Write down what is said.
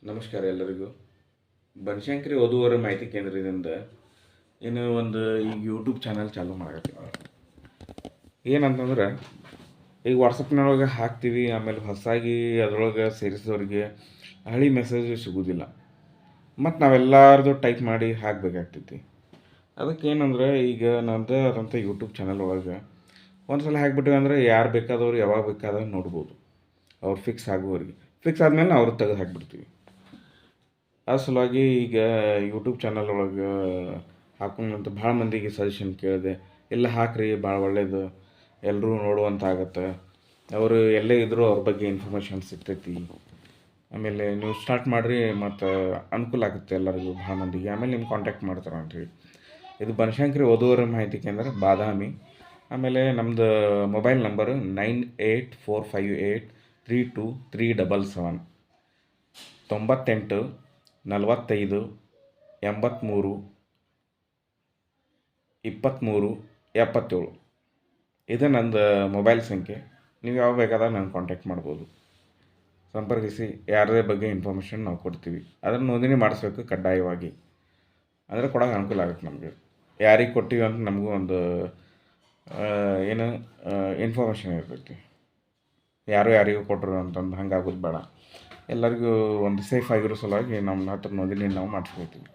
ನಮಸ್ಕಾರ ಎಲ್ಲರಿಗೂ. ಬನಶಂಕರಿ ವಧುವರ ಮಾಹಿತಿ ಕೇಂದ್ರದಿಂದ ಏನು ಒಂದು ಈಗ ಯೂಟ್ಯೂಬ್ ಚಾನಲ್ ಚಾಲೂ ಮಾಡಕತ್ತೀವಿ. ಏನಂತಂದ್ರೆ ಈಗ ವಾಟ್ಸಪ್ನೊಳಗೆ ಹಾಕ್ತೀವಿ, ಆಮೇಲೆ ಹೊಸದಾಗಿ ಅದರೊಳಗೆ ಸೇರಿಸಿದವ್ರಿಗೆ ಹಳಿ ಮೆಸೇಜ್ ಸಿಗೋದಿಲ್ಲ, ಮತ್ತು ನಾವೆಲ್ಲರದು ಟೈಪ್ ಮಾಡಿ ಹಾಕಬೇಕಾಗ್ತೈತಿ. ಅದಕ್ಕೆ ಏನಂದ್ರೆ ಈಗ ನಂದು ಅದಂಥ ಯೂಟ್ಯೂಬ್ ಚಾನಲ್ ಒಳಗೆ ಒಂದು ಸಲ ಹಾಕ್ಬಿಟ್ಟಿವಿ ಅಂದ್ರೆ ಯಾರು ಬೇಕಾದವ್ರು ಯಾವಾಗ ಬೇಕಾದಾಗ ನೋಡ್ಬೋದು. ಅವ್ರು ಫಿಕ್ಸ್ ಆಗುವವರೆಗೆ ಫಿಕ್ಸ್ ಆದಮೇಲೆ ಅವ್ರು ತೆಗೆದು ಹಾಕಿಬಿಡ್ತೀವಿ. ಅದ್ರ ಸಲುವಾಗಿ ಈಗ ಯೂಟ್ಯೂಬ್ ಚಾನಲ್ ಒಳಗೆ ಹಾಕೊಂಡಂತ ಭಾಳ ಮಂದಿಗೆ ಸಜೆಷನ್ ಕೇಳಿದೆ, ಎಲ್ಲ ಹಾಕ್ರಿ ಭಾಳ ಒಳ್ಳೇದು, ಎಲ್ಲರೂ ನೋಡುವಂಥ ಆಗತ್ತೆ, ಅವರು ಎಲ್ಲೇ ಇದ್ದರೂ ಅವ್ರ ಬಗ್ಗೆ ಇನ್ಫಾರ್ಮೇಷನ್ ಸಿಗ್ತೈತಿ. ಆಮೇಲೆ ನೀವು ಸ್ಟಾರ್ಟ್ ಮಾಡಿರಿ, ಮತ್ತು ಅನುಕೂಲ ಆಗುತ್ತೆ ಎಲ್ಲರಿಗೂ, ಭಾಳ ಮಂದಿಗೆ. ಆಮೇಲೆ ನಿಮ್ಗೆ ಕಾಂಟ್ಯಾಕ್ಟ್ ಮಾಡ್ತಾರೆ ಅಂಥೇಳಿ. ಇದು ಬನಶಂಕರಿ ವಧುವರ ಮಾಹಿತಿ ಕೇಂದ್ರ ಬಾದಾಮಿ. ಆಮೇಲೆ ನಮ್ಮದು ಮೊಬೈಲ್ ನಂಬರು 9845832377 98 45 83 23 77. ಇದು ನಂದು ಮೊಬೈಲ್ ಸಂಖ್ಯೆ. ನೀವು ಯಾವಾಗ ಬೇಕಾದಾಗ ನಾನು ಕಾಂಟ್ಯಾಕ್ಟ್ ಮಾಡ್ಬೋದು, ಸಂಪರ್ಕಿಸಿ. ಯಾರದೇ ಬಗ್ಗೆ ಇನ್ಫಾರ್ಮೇಷನ್ ನಾವು ಕೊಡ್ತೀವಿ. ಅದನ್ನು ನೋಂದಣಿ ಮಾಡಿಸ್ಬೇಕು ಕಡ್ಡಾಯವಾಗಿ, ಅಂದರೆ ಕೊಡೋಕೆ ಅನುಕೂಲ ಆಗುತ್ತೆ ನಮಗೆ. ಯಾರಿಗೆ ಕೊಟ್ಟಿವಿ ಅಂತ ನಮಗೂ ಒಂದು ಏನು ಇನ್ಫಾರ್ಮೇಷನ್ ಇರ್ತೈತಿ. ಯಾರು ಯಾರಿಗೂ ಕೊಟ್ಟರು ಅಂತಂದು ಹಂಗೆ ಆಗೋದು ಬೇಡ. ಎಲ್ಲರಿಗೂ ಒಂದು ಸೇಫ್ ಆಗಿರೋ ಸಲುವಾಗಿ ನಮ್ಮ ಹತ್ರ ನೋಂದಣಿ ನಾವು ಮಾಡಿಸ್ಕೊಳ್ತೀವಿ.